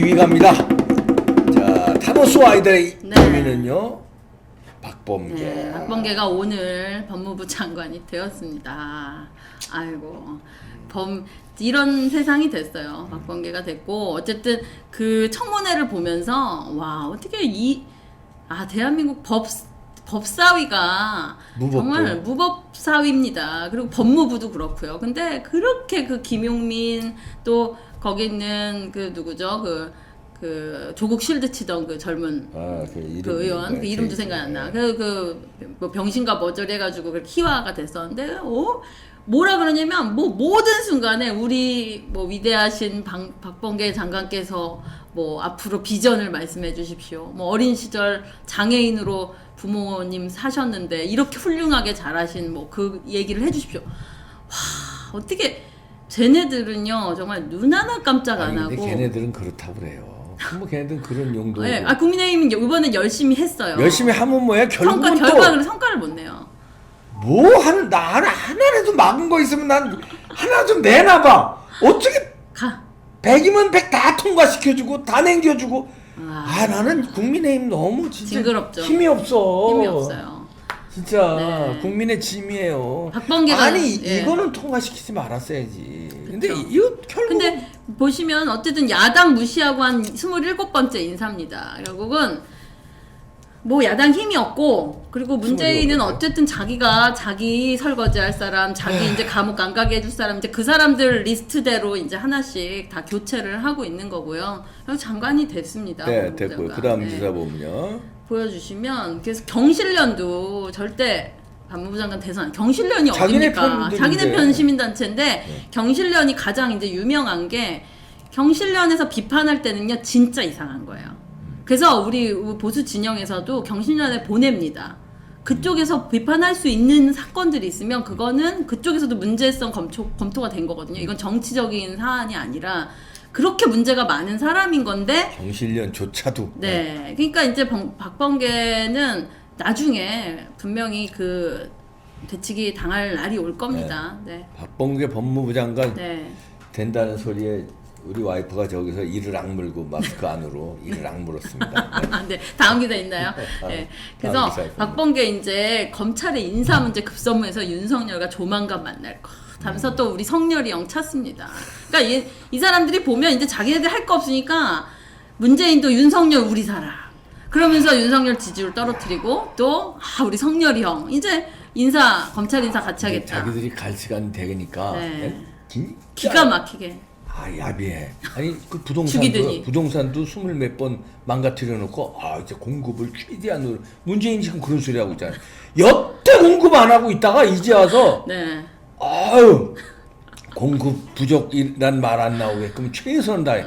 2위 갑니다. 자, 타노스 아이들의 네. 2위는요. 박범계. 네, 박범계가 오늘 법무부 장관이 되었습니다. 아이고, 이런 세상이 됐어요. 박범계가 됐고, 어쨌든 그 청문회를 보면서, 와, 어떻게 대한민국 법사위가 무법도. 정말 무법사위입니다. 그리고 법무부도 그렇고요. 근데 그렇게 그 김용민 또 거기 있는 그 누구죠? 그 조국 쉴드 치던 그 젊은 그 의원 그 이름도 생각이 안 나. 뭐 병신과 뭐저리 해가지고 그 희화가 됐었는데, 뭐라 그러냐면 뭐 모든 순간에 우리 뭐 위대하신 박범계 장관께서 뭐 앞으로 비전을 말씀해 주십시오. 뭐 어린 시절 장애인으로 부모님 사셨는데 이렇게 훌륭하게 잘하신 뭐 그 얘기를 해주십시오. 와, 어떻게 쟤네들은요 정말 눈 하나 깜짝 안 하고. 근데 걔네들은 그렇다고 그래요. 뭐 걔네들은 그런 용도. 네, 국민의힘은 이번엔 열심히 했어요. 열심히 하면 뭐야? 결국은 결과를 성과를 못 내요. 뭐 하는 하나라도 막은 거 있으면 난 하나 좀 내놔봐. 어떻게 100이면 100 다 통과시켜주고 다 남겨주고. 나는 국민의힘 너무 진짜 징그럽죠. 힘이 없어. 힘이 없어요. 진짜 네. 국민의 짐이에요. 박범계가 이거는 통과시키지 말았어야지. 근데 이거 결국 근데 보시면 어쨌든 야당 무시하고 한 27번째 인사입니다. 결국은 뭐 야당 힘이 없고, 그리고 문재인은 어쨌든 자기 설거지할 사람, 자기 이제 감옥 안 가게 해줄 사람, 이제 그 사람들 리스트대로 이제 하나씩 다 교체를 하고 있는 거고요. 그래서 장관이 됐습니다. 네, 됐고요. 그다음 기사 보면요. 보여주시면 그래서 경실련도 절대 법무부 장관 대선 경실련이 자기네 어딥니까? 자기네 편 시민단체인데 경실련이 가장 이제 유명한 게, 경실련에서 비판할 때는요 진짜 이상한 거예요. 그래서 우리 보수 진영에서도 경실련에 보냅니다. 그쪽에서 비판할 수 있는 사건들이 있으면 그거는 그쪽에서도 문제성 검토가 된 거거든요. 이건 정치적인 사안이 아니라 그렇게 문제가 많은 사람인 건데. 경실련조차도. 네, 그러니까 이제 그는 나중에 분명히 그 되치기 당할 날이 올 겁니다. 네. 박범계 법무부 장관 네. 된다는 소리에 우리 와이프가 저기서 이를 악물고 마스크 안으로 이를 악물었습니다. 네. 네, 다음 기사 있나요? 네. 그래서 박범계 이제 검찰의 인사 문제 급선무에서 윤석열과 조만간 만날 거. 하면서 또 우리 성렬이 형 찾습니다. 그러니까 이 사람들이 보면 이제 자기네들 할 거 없으니까 문재인도 윤석열 우리 사람. 그러면서 윤석열 지지율 떨어뜨리고 또 우리 성렬이 형 이제 검찰 인사 같이 하겠다. 자기들이 갈 시간 되니까. 네. 기가 막히게. 야비해. 아니 그 죽이더니. 부동산도 20몇 번 망가뜨려 놓고 이제 공급을 최대한으로. 문재인 지금 그런 소리 하고 있잖아요. 여태 공급 안 하고 있다가 이제 와서 네. 공급 부족이란 말 안 나오게끔 최선을 다해.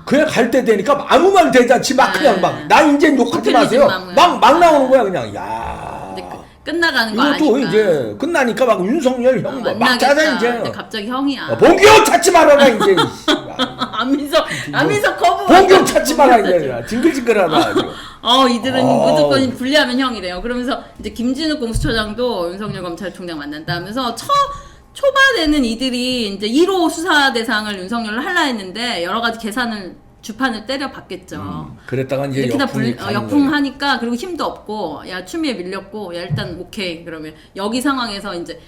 그냥 갈 때 되니까 아무 말 대잔치 막 그냥 나 이제 욕하지 마세요. 막 나오는 거야 그냥. 야. 끝나가는 거 아니까. 이것도 이제 끝나니까 막 윤석열 형 막 짜자 이제. 근데 갑자기 형이야. 봉기호 찾지 말아라 이제. 안민석 거부. 봉기호 찾지 마라 이제. 징글징글하다. 이들은 무조건 분리하면 형이래요. 그러면서 이제 김진욱 공수처장도 윤석열 검찰총장 만난다면서 초반에는 이들이 이제 1호 수사 대상을 윤석열로 하려 했는데 여러 가지 주판을 때려봤겠죠. 그랬다가 이제 이렇게 다 역풍하니까, 그리고 힘도 없고, 추미애 밀렸고, 일단 오케이. 그러면 여기 상황에서 이제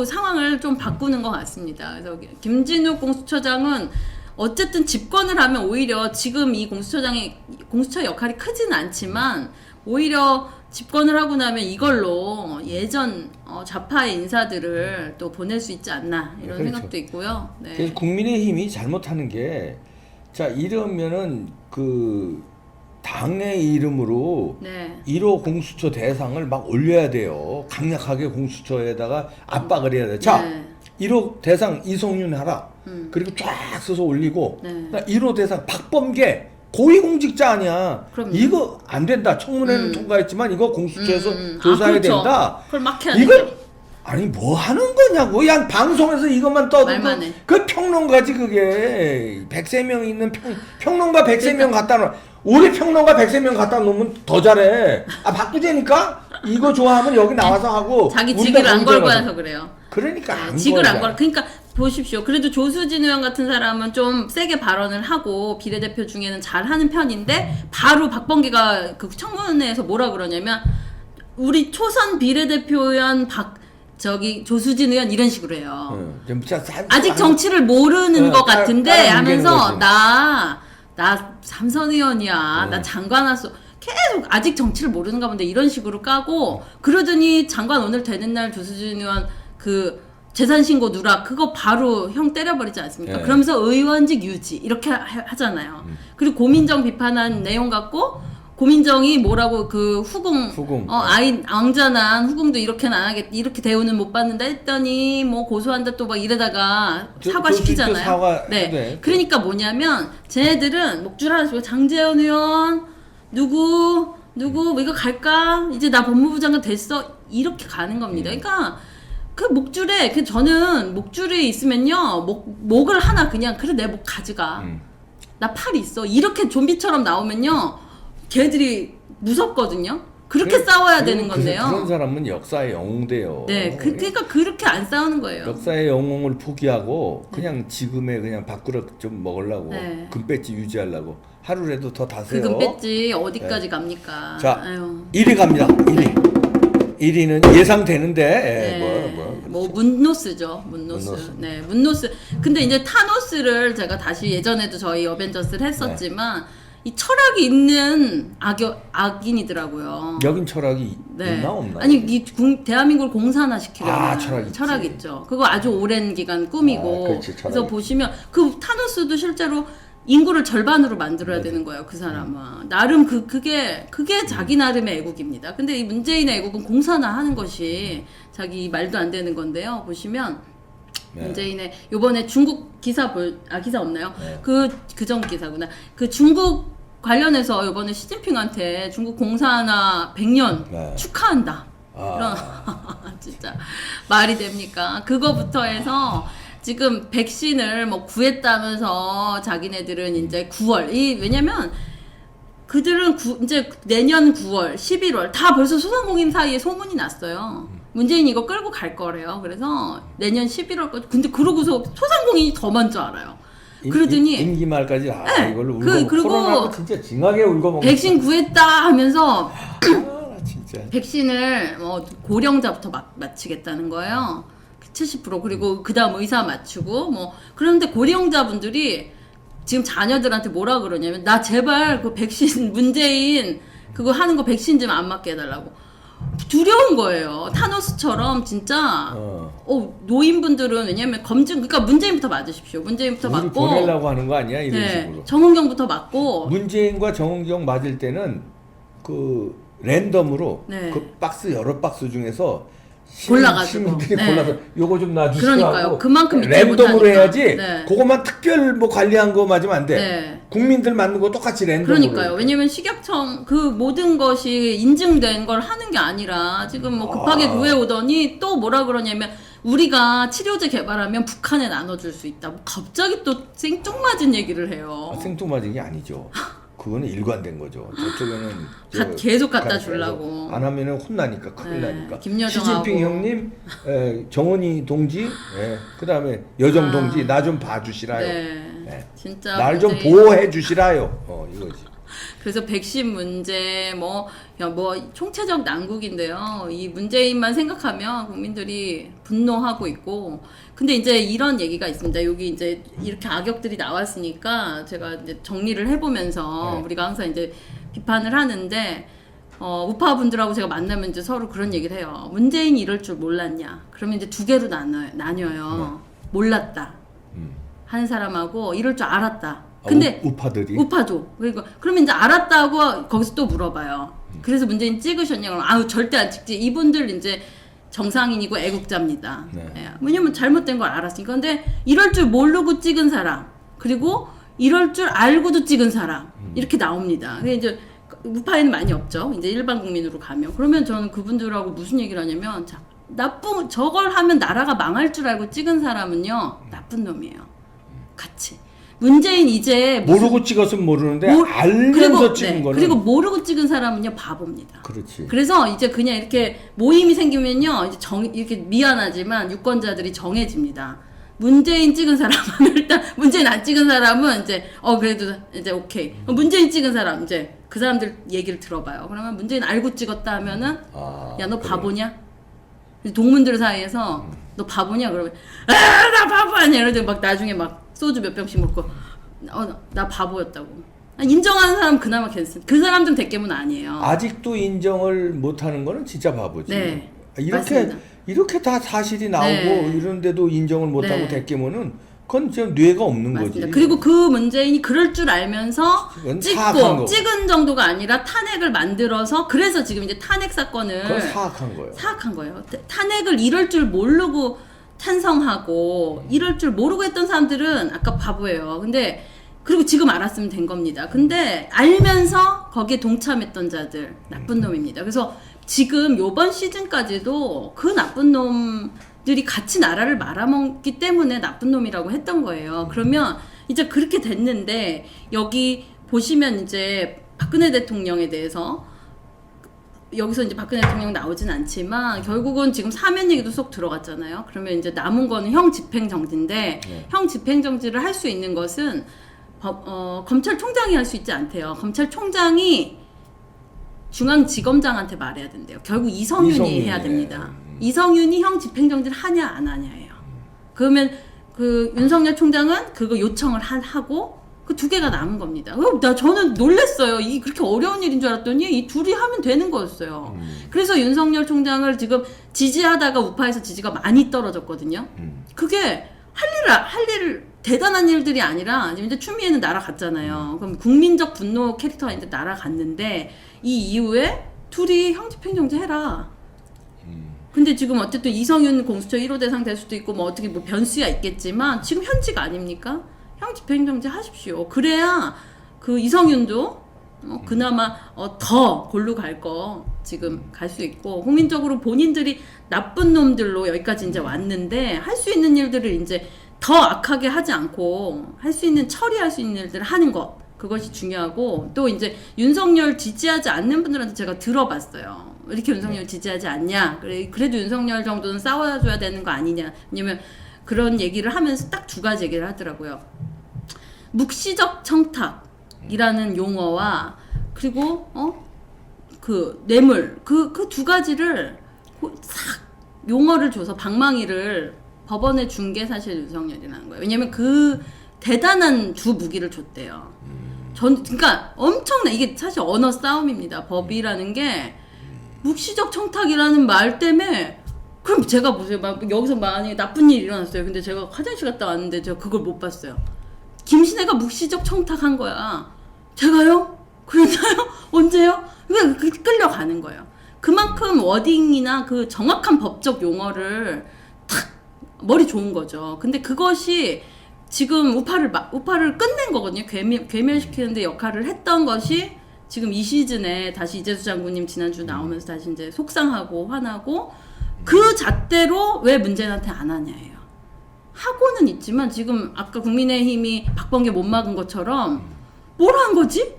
상황을 좀 바꾸는 것 같습니다. 그래서 김진욱 공수처장은 어쨌든 집권을 하면 오히려 지금 이 공수처 역할이 크지는 않지만 오히려 집권을 하고 나면 이걸로 예전 좌파의 인사들을 또 보낼 수 있지 않나 이런 생각도 있고요. 네. 그래서 국민의힘이 잘못하는 게, 자 이러면은 그 당의 이름으로 1호 공수처 대상을 막 올려야 돼요. 강력하게 공수처에다가 압박을 해야 돼. 자 1호 대상 이성윤 하라. 그리고 쫙 써서 올리고 1호 대상 박범계 고위공직자 아니야. 그럼요. 이거 안 된다. 청문회는 통과했지만 이거 공수처에서 조사해야 그렇죠. 된다. 그걸 막 해야 이거 아니 뭐 하는 거냐고. 그냥 방송에서 이것만 떠도 그 평론가지 그게. 100세 있는 평론가 100명 갖다 놓아. 우리 평론가 100명 갖다 놓으면 더 잘해. 바꾸자니까. 이거 좋아하면 여기 나와서 하고. 자기 직을 안 걸고 해서 그래요. 그러니까 안 직을 안 걸. 그러니까 보십시오. 그래도 조수진 의원 같은 사람은 좀 세게 발언을 하고 비례대표 중에는 잘하는 편인데 바로 박범계가 그 청문회에서 뭐라 그러냐면 우리 초선 비례대표 의원 조수진 의원 이런 식으로 해요. 아직 정치를 모르는 것 같은데 하면서 나 삼선 의원이야. 나 장관 왔어. 계속 아직 정치를 모르는가 본데 이런 식으로 까고 그러더니 장관 오늘 되는 날 조수진 의원 그 재산신고 누락 그거 바로 형 때려버리지 않습니까? 그러면서 의원직 유지 이렇게 하잖아요. 그리고 고민정 비판한 내용 갖고 고민정이 뭐라고 그 후궁. 아이 왕자난 후궁도 이렇게는 안 하겠 이렇게 대우는 못 받는다 했더니 뭐 고소한다 또 막 이러다가 사과시키잖아요. 네. 그러니까 뭐냐면 쟤네들은 목줄 하나 주고 장제원 의원 누구 뭐 이거 갈까? 이제 나 법무부 장관 됐어. 이렇게 가는 겁니다. 그러니까 그 목줄에 저는 목줄이 있으면요. 목을 하나 그냥 그래 내 목 가져가. 나 팔 있어. 이렇게 좀비처럼 나오면요. 걔들이 무섭거든요. 그렇게 싸워야 되는 건데요. 그런 사람은 역사의 영웅돼요. 네, 그러니까 그렇게 안 싸우는 거예요. 역사의 영웅을 포기하고 그냥 지금의 그냥 밥그릇 좀 먹으려고 금배지 유지하려고 하루라도 더 다세요. 그 금배지 어디까지 갑니까? 자, 1위 갑니다. 1위는 예상되는데 문노스죠. 문노스. 네, 문노스. 근데 이제 타노스를 제가 다시 예전에도 저희 어벤져스를 했었지만 이 철학이 있는 악인이더라고요. 여긴 철학이 있나 없나? 아니 대한민국을 공산화시키려는 철학이 있죠. 그거 아주 오랜 기간 꿈이고. 그래서 보시면 그 타노스도 실제로 인구를 절반으로 만들어야 되는 거예요. 그 사람은 나름 그게 자기 나름의 애국입니다. 근데 이 문재인의 애국은 공산화하는 것이 자기 말도 안 되는 건데요. 보시면 문재인의 요번에 중국 기사 기사 없나요? 그전 기사구나. 그 중국 관련해서 요번에 시진핑한테 중국 공산화 100년 축하한다. 이런 진짜 말이 됩니까? 그거부터 해서 지금 백신을 뭐 구했다면서 자기네들은 이제 9월 왜냐면 그들은 이제 내년 9월, 11월 다 벌써 소상공인 사이에 소문이 났어요. 문재인이 이거 끌고 갈 거래요. 그래서 내년 11월까지. 근데 그러고서 소상공인이 더 먼저 알아요. 그러더니 임기 말까지 이걸로 울고 코로나가 진짜 징하게 울고 먹는 백신 구했다 하면서 진짜 백신을 고령자부터 맞히겠다는 거예요. 70% 그리고 그다음 의사 맞추고 그런데 고령자분들이 지금 자녀들한테 뭐라 그러냐면 나 제발 그 백신 문재인 그거 하는 거 백신 좀 안 맞게 해달라고. 두려운 거예요. 타노스처럼 진짜 노인분들은 왜냐면 검증 그러니까 문재인부터 맞으십시오. 문재인부터 맞고 보내려고 하는 거 아니야 이런 식으로. 정은경부터 맞고 문재인과 정은경 맞을 때는 그 랜덤으로 그 박스 여러 박스 중에서 골라가지고 골라서 요거 좀 놔주시고 그러니까요. 그만큼 랜덤으로 해야지. 그것만 특별 관리한 거 맞으면 안 돼. 국민들 맞는 거 똑같이 랜덤으로. 그러니까요. 왜냐면 식약청 그 모든 것이 인증된 걸 하는 게 아니라 지금 급하게 구해오더니 또 뭐라 그러냐면 우리가 치료제 개발하면 북한에 나눠줄 수 있다. 갑자기 또 생뚱맞은 얘기를 해요. 생뚱맞은 게 아니죠. 그거는 일관된 거죠. 저쪽에는 계속 갖다 주려고. 안 하면은 혼나니까 큰일 나니까. 김여정하고 시진핑 형님, 정은희 동지, 그다음에 여정 동지 나 좀 봐주시라요. 진짜 날 좀 보호해 주시라요. 이거지. 그래서 백신 문제 총체적 난국인데요. 이 문재인만 생각하면 국민들이 분노하고 있고. 근데 이제 이런 얘기가 있습니다. 여기 이제 이렇게 악역들이 나왔으니까 제가 이제 정리를 해보면서 우리가 항상 이제 비판을 하는데 우파분들하고 제가 만나면 이제 서로 그런 얘기를 해요. 문재인이 이럴 줄 몰랐냐? 그러면 이제 두 개로 나뉘어요. 몰랐다 하는 사람하고 이럴 줄 알았다. 근데 우파도 그러면 이제 알았다고 거기서 또 물어봐요. 그래서 문재인 찍으셨냐? 그럼 절대 안 찍지. 이분들 이제 정상인이고 애국자입니다. 왜냐면 잘못된 걸 알았으니까. 근데 이럴 줄 모르고 찍은 사람 그리고 이럴 줄 알고도 찍은 사람 이렇게 나옵니다. 근데 이제 우파에는 많이 없죠. 이제 일반 국민으로 가면 그러면 저는 그분들하고 무슨 얘기를 하냐면 저걸 하면 나라가 망할 줄 알고 찍은 사람은요 나쁜 놈이에요. 같이. 문재인 이제 모르고 찍었으면 모르는데 알면서 찍은 거는 그리고 모르고 찍은 사람은요 바보입니다. 그렇지. 그래서 이제 그냥 이렇게 모임이 생기면요 이제 이렇게 미안하지만 유권자들이 정해집니다. 문재인 찍은 사람은 일단 문재인 안 찍은 사람은 이제 그래도 이제 오케이. 문재인 찍은 사람 이제 그 사람들 얘기를 들어봐요. 그러면 문재인 알고 찍었다 하면은 야 너 바보냐? 동문들 사이에서 너 바보냐? 그러면 나 바보 아니야. 이러더니 막 나중에 막 소주 몇 병씩 먹고 나 바보였다고. 인정하는 사람 그나마 괜찮. 그 사람들은 대깨문 아니에요. 아직도 인정을 못하는 거는 진짜 바보지. 네. 이렇게 맞습니다. 이렇게 다 사실이 나오고 네. 이런데도 인정을 못하고 네. 대깨문은 그건 좀 뇌가 없는 맞습니다. 거지. 그리고 그 문재인이 그럴 줄 알면서 그건 사악한 거고. 찍은 정도가 아니라 탄핵을 만들어서 그래서 지금 이제 탄핵 사건을 그건 사악한 거예요. 사악한 거예요. 탄핵을 이럴 줄 모르고 찬성하고 이럴 줄 모르고 했던 사람들은 아까 바보예요. 근데 그리고 지금 알았으면 된 겁니다. 근데 알면서 거기에 동참했던 자들 나쁜 놈입니다. 그래서 지금 요번 시즌까지도 그 나쁜 놈들이 같이 나라를 말아먹기 때문에 나쁜 놈이라고 했던 거예요. 그러면 이제 그렇게 됐는데 여기 보시면 이제 박근혜 대통령에 대해서 여기서 이제 박근혜 대통령 나오진 않지만 결국은 지금 사면 얘기도 쏙 들어갔잖아요. 그러면 이제 남은 거는 형 집행정지인데 형 집행정지를 할 수 있는 것은 검찰총장이 할 수 있지 않대요. 검찰총장이 중앙지검장한테 말해야 된대요. 결국 이성윤이 해야 됩니다. 이성윤이 형 집행정지를 하냐 안 하냐예요. 그러면 그 윤석열 총장은 그거 요청을 하고 그 두 개가 남은 겁니다. 저는 놀랬어요. 이게 그렇게 어려운 일인 줄 알았더니 이 둘이 하면 되는 거였어요. 그래서 윤석열 총장을 지금 지지하다가 우파에서 지지가 많이 떨어졌거든요. 그게 할 일을 대단한 일들이 아니라 이제 추미애는 날아갔잖아요. 그럼 국민적 분노 캐릭터가 이제 날아갔는데 이 이후에 둘이 형집행정지 해라. 근데 지금 어쨌든 이성윤 공수처 1호 대상 될 수도 있고 뭐 어떻게 뭐 변수야 있겠지만 지금 현직 아닙니까? 형집행정지 하십시오. 그래야 그 이성윤도 그나마 더 골로 갈 거 지금 갈 수 있고 국민적으로 본인들이 나쁜 놈들로 여기까지 이제 왔는데 할 수 있는 일들을 이제 더 악하게 하지 않고 할 수 있는 처리할 수 있는 일들을 하는 것 그것이 중요하고 또 이제 윤석열 지지하지 않는 분들한테 제가 들어봤어요. 왜 이렇게 윤석열 지지하지 않냐? 그래도 윤석열 정도는 싸워줘야 되는 거 아니냐? 왜냐면 그런 얘기를 하면서 딱 두 가지 얘기를 하더라고요. 묵시적 청탁이라는 용어와 그리고 그 뇌물 그 두 가지를 싹 용어를 줘서 방망이를 법원에 준 게 사실 윤석열이라는 거예요. 왜냐면 그 대단한 두 무기를 줬대요. 그러니까 엄청나 이게 사실 언어 싸움입니다. 법이라는 게 묵시적 청탁이라는 말 때문에 그럼 제가 보세요. 여기서 만약에 나쁜 일이 일어났어요. 근데 제가 화장실 갔다 왔는데 제가 그걸 못 봤어요. 김신혜가 묵시적 청탁한 거야. 제가요? 그랬나요? 언제요? 왜 끌려가는 거예요. 그만큼 워딩이나 그 정확한 법적 용어를 탁 머리 좋은 거죠. 근데 그것이 지금 우파를 끝낸 거거든요. 괴멸시키는데 역할을 했던 것이 지금 이 시즌에 다시 이재수 장군님 지난주 나오면서 다시 이제 속상하고 화나고 그 잣대로 왜 문재인한테 안 하냐예요. 하고는 있지만 지금 아까 국민의힘이 박범계 못 막은 것처럼 뭘 한 거지?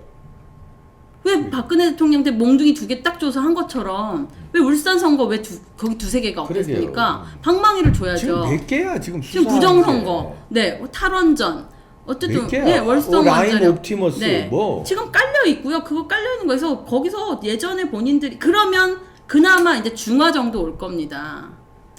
왜 박근혜 대통령한테 몽둥이 2개 딱 줘서 한 것처럼 왜 울산 선거 왜 거기 2-3개가 없겠습니까? 방망이를 줘야죠. 지금 몇 개야 지금 지금 부정선거, 네 탈원전, 어쨌든 네 월성 라인 원자력, 옵티머스 네, 뭐 지금 깔려 있고요. 그거 깔려 있는 거에서 거기서 예전에 본인들이 그러면 그나마 이제 중화 정도 올 겁니다.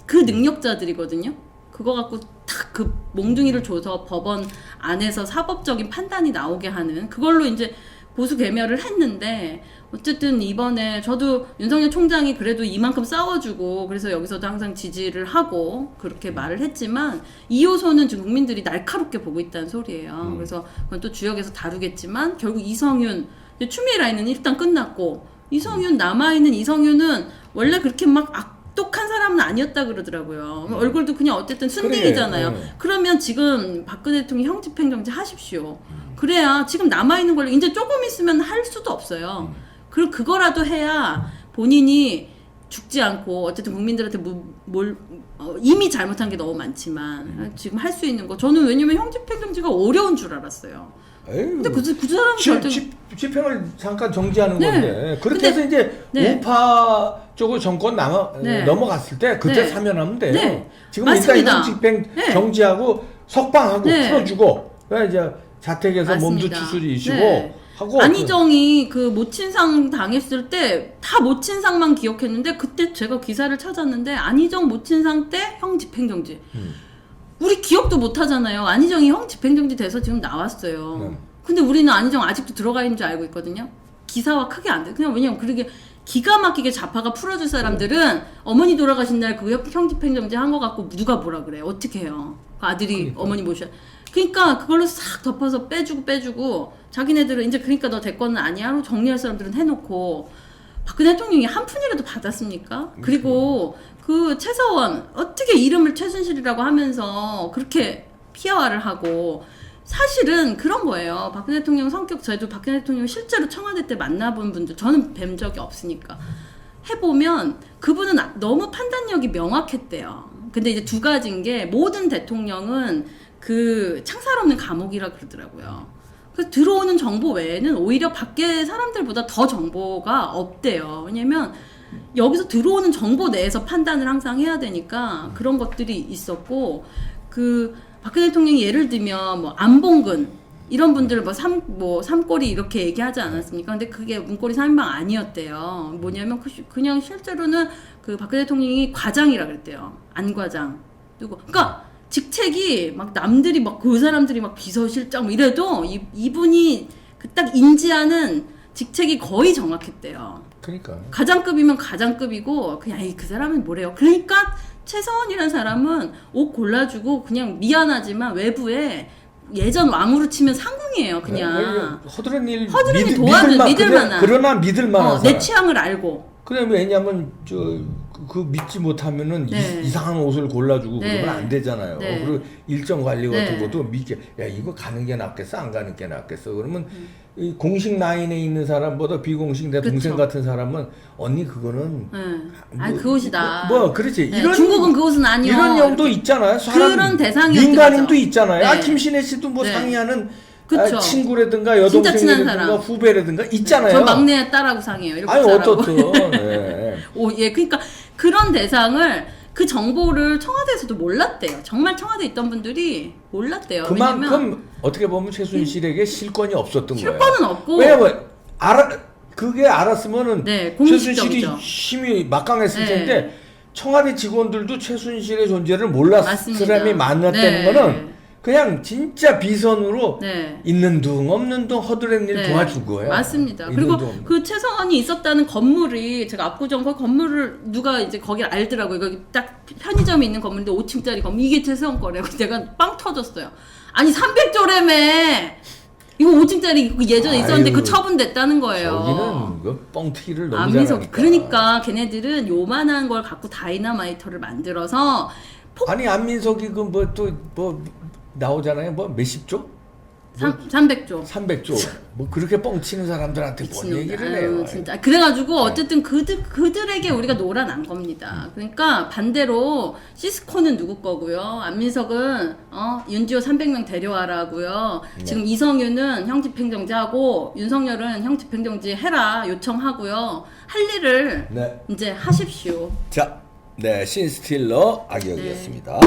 그 능력자들이거든요. 그거 갖고 탁 그 몽둥이를 줘서 법원 안에서 사법적인 판단이 나오게 하는 그걸로 이제 보수 괴멸을 했는데 어쨌든 이번에 저도 윤석열 총장이 그래도 이만큼 싸워주고 그래서 여기서도 항상 지지를 하고 그렇게 말을 했지만 이 요소는 지금 국민들이 날카롭게 보고 있다는 소리예요. 그래서 그건 또 주역에서 다루겠지만 결국 이성윤 추미애 라인은 일단 끝났고 이성윤 남아있는 이성윤은 원래 그렇게 막 악독한 사람은 아니었다 그러더라고요. 얼굴도 그냥 어쨌든 순딩이잖아요. 그래. 그러면 지금 박근혜 대통령이 형집행정지 하십시오. 그래야 지금 남아있는 걸 이제 조금 있으면 할 수도 없어요. 그리고 그거라도 해야 본인이 죽지 않고 어쨌든 국민들한테 이미 잘못한 게 너무 많지만 지금 할 수 있는 거 저는 왜냐면 형집행정지가 어려운 줄 알았어요. 근데 그 사람은 절대 집행을 잠깐 정지하는 네. 건데 그렇게 해서 이제 네. 우파 쪽으로 정권 네. 넘어갔을 때 그때 네. 사면하면 돼요. 네. 지금 일단 맞습니다. 형집행 네. 정지하고 석방하고 네. 풀어주고 이제 자택에서 몸도 맞습니다. 추스리시고 네. 하고 안희정이 그 모친상 당했을 때 다 모친상만 기억했는데 그때 제가 기사를 찾았는데 안희정 모친상 때 형 집행정지. 우리 기억도 못 하잖아요. 안희정이 형 집행정지 돼서 지금 나왔어요. 네. 근데 우리는 안희정 아직도 들어가 있는 줄 알고 있거든요. 기사와 크게 안 돼. 그냥 왜냐면 그렇게 기가 막히게 좌파가 풀어줄 사람들은 어머니 돌아가신 날 그 형 집행정지 한 거 갖고 누가 뭐라 그래. 어떻게 해요. 그 아들이 그러니까. 어머니 모셔. 그러니까 그걸로 싹 덮어서 빼주고 자기네들은 이제 그러니까 너 대권은 아니야 하고 정리할 사람들은 해놓고 박근혜 대통령이 한 푼이라도 받았습니까? 그리고 그 최서원 어떻게 이름을 최순실이라고 하면서 그렇게 피아화를 하고 사실은 그런 거예요. 박근혜 대통령 성격 저희도 박근혜 대통령 실제로 청와대 때 만나본 분들 저는 뵌 적이 없으니까 해보면 그분은 너무 판단력이 명확했대요. 근데 이제 두 가지인 게 모든 대통령은 그 창살 없는 감옥이라 그러더라고요. 그래서 들어오는 정보 외에는 오히려 밖에 사람들보다 더 정보가 없대요. 왜냐면 여기서 들어오는 정보 내에서 판단을 항상 해야 되니까 그런 것들이 있었고 그 박근혜 대통령이 예를 들면 뭐 안봉근 이런 분들을 삼골이 이렇게 얘기하지 않았습니까? 근데 그게 문고리 3인방 아니었대요. 뭐냐면 그냥 실제로는 그 박근혜 대통령이 과장이라 그랬대요. 안 과장. 그러니까 직책이 막 남들이 막 그 사람들이 막 비서실장 뭐 이래도 이분이 그 딱 인지하는 직책이 거의 정확했대요. 그러니까 가장급이면 가장급이고 그냥 그 사람은 뭐래요. 그러니까 최서원이라는 사람은 옷 골라주고 그냥 미안하지만 외부에 예전 왕으로 치면 상궁이에요. 그냥 허드렛 일 믿을 만한 그러나 믿을 만한 내 사람. 취향을 알고 그래 왜냐면 그 믿지 못하면은 네. 이상한 옷을 골라주고 네. 그러면 안 되잖아요. 네. 그리고 일정 관리 같은 네. 것도 믿게 야 이거 가는 게 낫겠어 안 가는 게 낫겠어 그러면 이 공식 라인에 있는 사람보다 비공식 내 동생 그쵸. 같은 사람은 언니 그거는 아니 그 옷이다. 그렇지 네, 이런 중국은 그 옷은 아니요. 이런 영도 있잖아요. 사람, 그런 대상이었죠. 민간인도 있잖아요. 네. 김신혜 씨도 뭐 네. 상의하는 그쵸. 친구라든가 진짜 친한 여동생이라든가 사람. 후배라든가 있잖아요. 저 막내 딸하고 상해요. 이렇게 아니 살라고. 어떻든 네. 그러니까 그런 대상을 그 정보를 청와대에서도 몰랐대요. 정말 청와대에 있던 분들이 몰랐대요. 그만큼 왜냐면 어떻게 보면 최순실에게 실권이 없었던 거예요. 실권은 없고 왜냐면 그게 알았으면은 네, 최순실이 공식적이죠. 힘이 막강했을 네. 텐데 청와대 직원들도 최순실의 존재를 몰랐을 맞습니다. 사람이 많았다는 네. 거는 그냥 진짜 비선으로 네. 있는 둥 없는 둥 허드렛 일 도와준 거예요. 맞습니다. 있는 그리고 둥 없는 그 최성원이 있었다는 건물이 제가 압구정 그 건물을 누가 이제 거기를 알더라고요. 거기 딱 편의점이 있는 건물인데 5층짜리 건물 이게 최성원 거래요. 내가 빵 터졌어요. 아니 300조래매 이거 5층짜리 예전에 있었는데 아유, 그 처분됐다는 거예요. 저기는 그 뻥튀기를 너무 안민석 잘하니까. 그러니까 걔네들은 요만한 걸 갖고 다이너마이터를 만들어서 아니 안민석이 그 뭐 또 뭐 나오잖아요. 뭐 몇십조? 300조. 300조. 뭐 그렇게 뻥치는 사람들한테 뭔 얘기를 해요. 진짜. 그래가지고 어쨌든 그들에게 우리가 놀아난 겁니다. 그러니까 반대로 시스코는 누구 거고요. 안민석은 윤지호 300명 데려와라고요. 네. 지금 이성윤은 형집행정지하고 윤석열은 형집행정지 해라 요청하고요. 할 일을 네. 이제 하십시오. 자, 네 신스틸러 악역이었습니다.